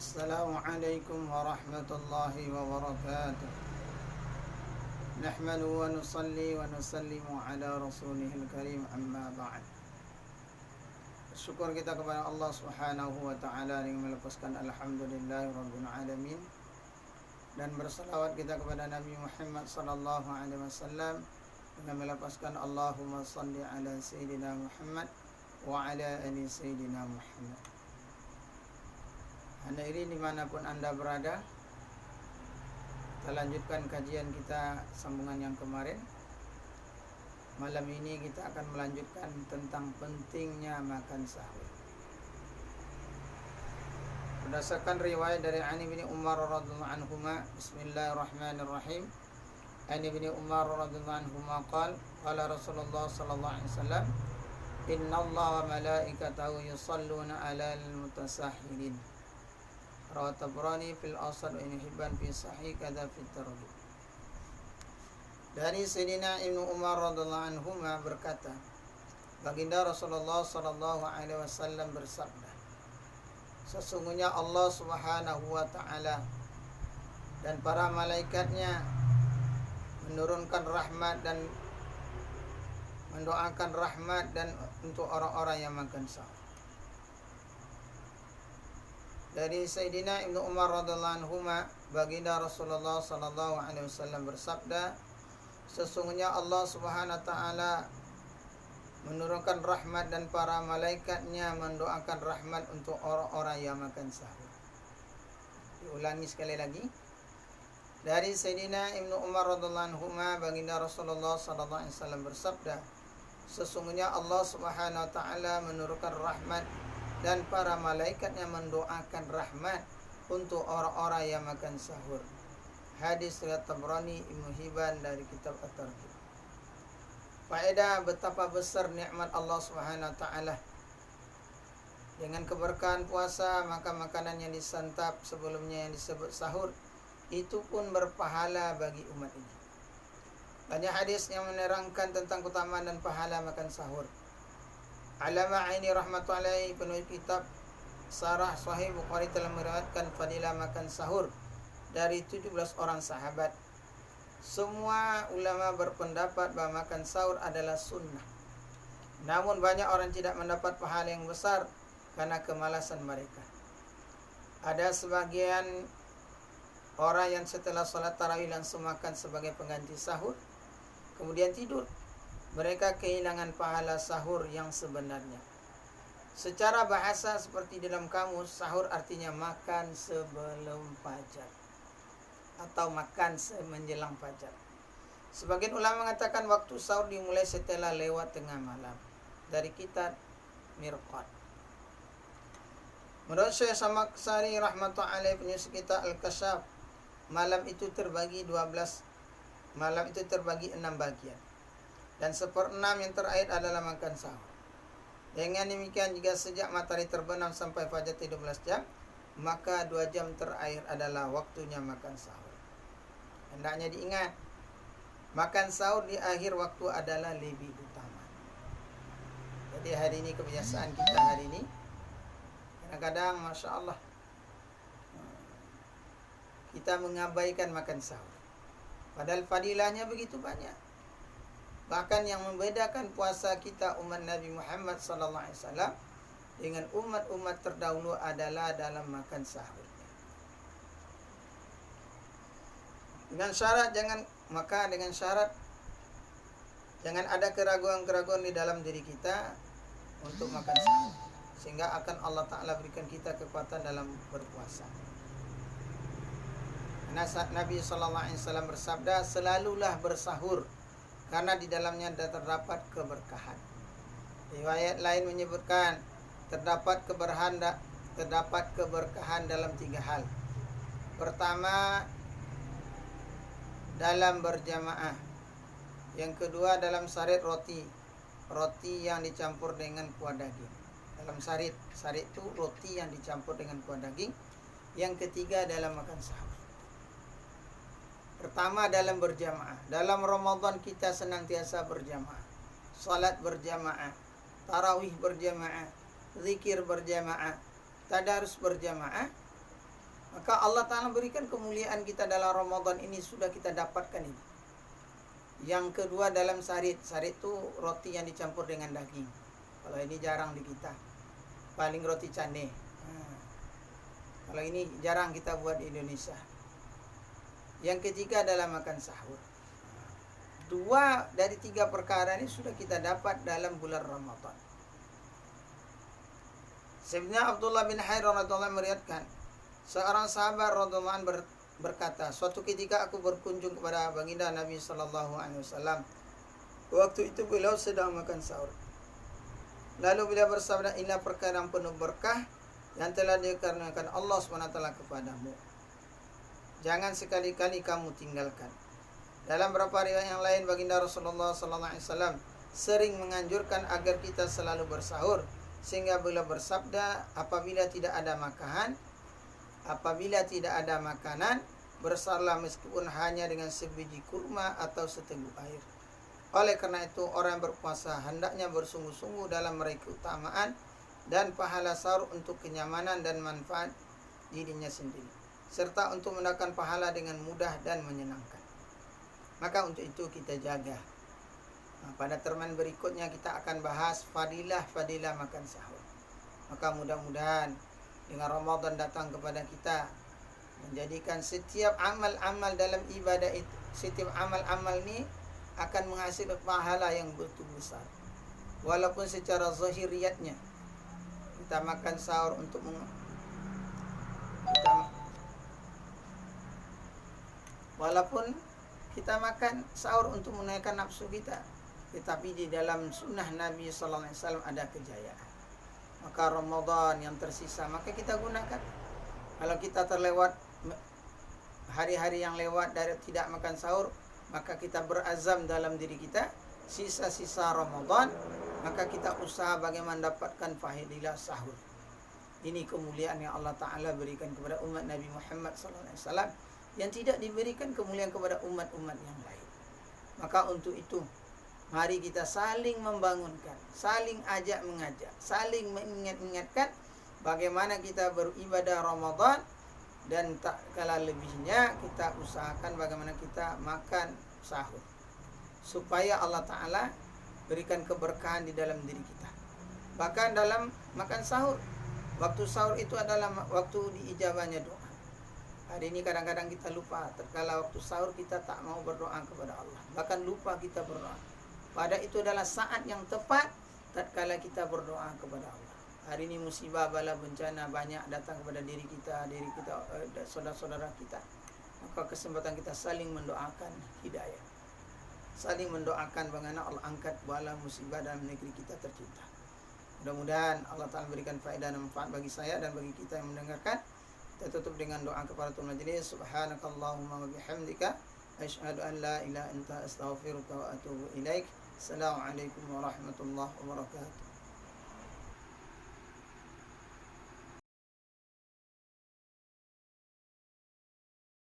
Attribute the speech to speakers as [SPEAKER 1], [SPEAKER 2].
[SPEAKER 1] Assalamualaikum warahmatullahi wabarakatuh. Nahmadu wa nusalli wa nusallimu ala rasulihil karim, amma ba'd. Syukur kita kepada Allah Subhanahu wa ta'ala yang melepaskan alhamdulillahi rabbil alamin, dan bersalawat kita kepada Nabi Muhammad sallallahu alaihi wasallam dengan melepaskan Allahumma salli ala sayyidina Muhammad wa ala ali sayyidina Muhammad. Hadirin dimanapun anda berada, kita lanjutkan kajian kita sambungan yang kemarin. Malam ini kita akan melanjutkan tentang pentingnya makan sahur. Berdasarkan riwayat dari Ani bin Umar radhiyallahu anhuma, bismillahirrahmanirrahim. Ani bin Umar radhiyallahu anhuma qala Rasulullah sallallahu alaihi wasallam, innallaha wa malaikatahu yusalluna 'alal mutasahhirin. Rawat Tabrani fil Awsat wa Ibnu Hibban fi Sahih kadza fi Targhib. Dari Sayyidina Ibnu Umar radhiyallahu anhu berkata, baginda Rasulullah sallallahu alaihi wasallam bersabda, sesungguhnya Allah Subhanahu wa taala dan para malaikatnya menurunkan rahmat dan mendoakan rahmat dan untuk orang-orang yang makan sahur. Dari Sayyidina Ibnu Umar radhiyallahu anhu, baginda Rasulullah sallallahu alaihi wasallam bersabda, sesungguhnya Allah Subhanahu wa taala menurunkan rahmat dan para malaikatnya mendoakan rahmat untuk orang-orang yang makan sahur. Diulangi sekali lagi. Dari Sayyidina Ibnu Umar radhiyallahu anhu, baginda Rasulullah sallallahu alaihi wasallam bersabda, sesungguhnya Allah Subhanahu wa taala menurunkan rahmat dan para malaikatnya mendoakan rahmat untuk orang-orang yang makan sahur. Hadis riwayat Tabrani, Ibnu Hibban dari kitab At-Targhib. Faedah betapa besar nikmat Allah Subhanahu wa taala. Dengan keberkahan puasa, maka makanan yang disantap sebelumnya yang disebut sahur itu pun berpahala bagi umat ini. Banyak hadis yang menerangkan tentang keutamaan dan pahala makan sahur. Alama Aini rahmatullahi penulis kitab Sarah Sahih Bukhari telah meriwayatkan fadilah makan sahur dari 17 orang sahabat. Semua ulama berpendapat bahwa makan sahur adalah sunnah. Namun banyak orang tidak mendapat pahala yang besar karena kemalasan mereka. Ada sebagian orang yang setelah salat tarawih langsung makan sebagai pengganti sahur, kemudian tidur. Mereka kehilangan pahala sahur yang sebenarnya. Secara bahasa seperti dalam kamus, sahur artinya makan sebelum fajar atau makan menjelang fajar. Sebagian ulama mengatakan waktu sahur dimulai setelah lewat tengah malam. Dari kitab Mirqat. Menurut Syekh Samaksari rahmatullahi alaihi penulis kitab Al-Kasyaf, malam itu terbagi 6 bagian. Dan 1/6 yang terakhir adalah makan sahur. Dengan demikian, jika sejak matahari terbenam sampai fajar 13 jam, maka 2 jam terakhir adalah waktunya makan sahur. Hendaknya diingat, makan sahur di akhir waktu adalah lebih utama. Jadi hari ini kebiasaan kita hari ini, kadang-kadang Masya Allah kita mengabaikan makan sahur. Padahal fadilahnya begitu banyak. Bahkan yang membedakan puasa kita umat Nabi Muhammad sallallahu alaihi wasallam dengan umat-umat terdahulu adalah dalam makan sahurnya. Dengan syarat jangan ada keraguan-keraguan di dalam diri kita untuk makan sahur, sehingga akan Allah Ta'ala berikan kita kekuatan dalam berpuasa. Nabi sallallahu alaihi wasallam bersabda, selalulah bersahur karena di dalamnya terdapat keberkahan. Riwayat lain menyebutkan terdapat keberkahan dalam 3 hal. Pertama, dalam berjamaah. Yang kedua, dalam sarit roti yang dicampur dengan kuah daging. Dalam sarit itu roti yang dicampur dengan kuah daging. Yang ketiga, dalam makan sahur. Pertama, dalam berjamaah. Dalam Ramadan kita senantiasa berjamaah. Salat berjamaah, tarawih berjamaah, zikir berjamaah, tadarus berjamaah. Maka Allah Ta'ala berikan kemuliaan kita dalam Ramadan ini, sudah kita dapatkan ini. Yang kedua dalam sarit. Sarit itu roti yang dicampur dengan daging. Kalau ini jarang di kita. Paling roti canai. Kalau ini jarang kita buat di Indonesia. Yang ketiga adalah makan sahur. 2 dari 3 perkara ini sudah kita dapat dalam bulan Ramadan. Sayyidina Abdullah bin Hair radhiyallahu anhu meriwayatkan, seorang sahabat radhiyallahu anhu berkata, suatu ketika aku berkunjung kepada baginda Nabi sallallahu alaihi wasallam. Waktu itu beliau sedang makan sahur. Lalu beliau bersabda, inilah perkara yang penuh berkah yang telah dikaruniakan Allah SWT kepadamu. Jangan sekali-kali kamu tinggalkan. Dalam beberapa riwayat yang lain, baginda Rasulullah SAW sering menganjurkan agar kita selalu bersahur, sehingga beliau bersabda, apabila tidak ada makanan, bersahurlah meskipun hanya dengan sebiji kurma atau seteguk air. Oleh karena itu, orang yang berpuasa hendaknya bersungguh-sungguh dalam meraih keutamaan dan pahala sahur untuk kenyamanan dan manfaat dirinya sendiri, serta untuk mendapatkan pahala dengan mudah dan menyenangkan. Maka untuk itu kita jaga. Pada terman berikutnya kita akan bahas fadilah makan sahur. Maka mudah-mudahan dengan Ramadan datang kepada kita, menjadikan setiap amal-amal dalam ibadah itu, setiap amal-amal ini akan menghasilkan pahala yang begitu besar. Walaupun secara zahiriyatnya kita makan sahur untuk walaupun kita makan sahur untuk menaikkan nafsu kita, tetapi di dalam sunnah Nabi sallallahu alaihi wasallam ada kejayaan. Maka Ramadan yang tersisa maka kita gunakan. Kalau kita terlewat hari-hari yang lewat dari tidak makan sahur, maka kita berazam dalam diri kita sisa-sisa Ramadan, maka kita usaha bagaimana mendapatkan fadilah sahur. Ini kemuliaan yang Allah Ta'ala berikan kepada umat Nabi Muhammad SAW yang tidak diberikan kemuliaan kepada umat-umat yang lain. Maka untuk itu, mari kita saling membangunkan, saling ajak mengajak, saling mengingat-ingatkan bagaimana kita beribadah Ramadan, dan tak kalah lebihnya kita usahakan bagaimana kita makan sahur, supaya Allah Ta'ala berikan keberkahan di dalam diri kita. Bahkan dalam makan sahur, waktu sahur itu adalah waktu diijabahnya doa. Hari ini kadang-kadang kita lupa, terkala waktu sahur kita tak mau berdoa kepada Allah, bahkan lupa kita berdoa. Pada itu adalah saat yang tepat tatkala kita berdoa kepada Allah. Hari ini musibah, bala, bencana banyak datang kepada diri kita, saudara-saudara kita. Maka kesempatan kita saling mendoakan hidayah, saling mendoakan bagaimana Allah angkat bala musibah dalam negeri kita tercinta. Mudah-mudahan Allah Ta'ala berikan faedah dan manfaat bagi saya dan bagi kita yang mendengarkan. Kita tutup dengan doa kafaratul majlis. Subhanakallahumma wa bihamdika asyhadu an la ilaha illa anta astaghfiruka wa atubu ilaik. Assalamualaikum warahmatullahi wabarakatuh.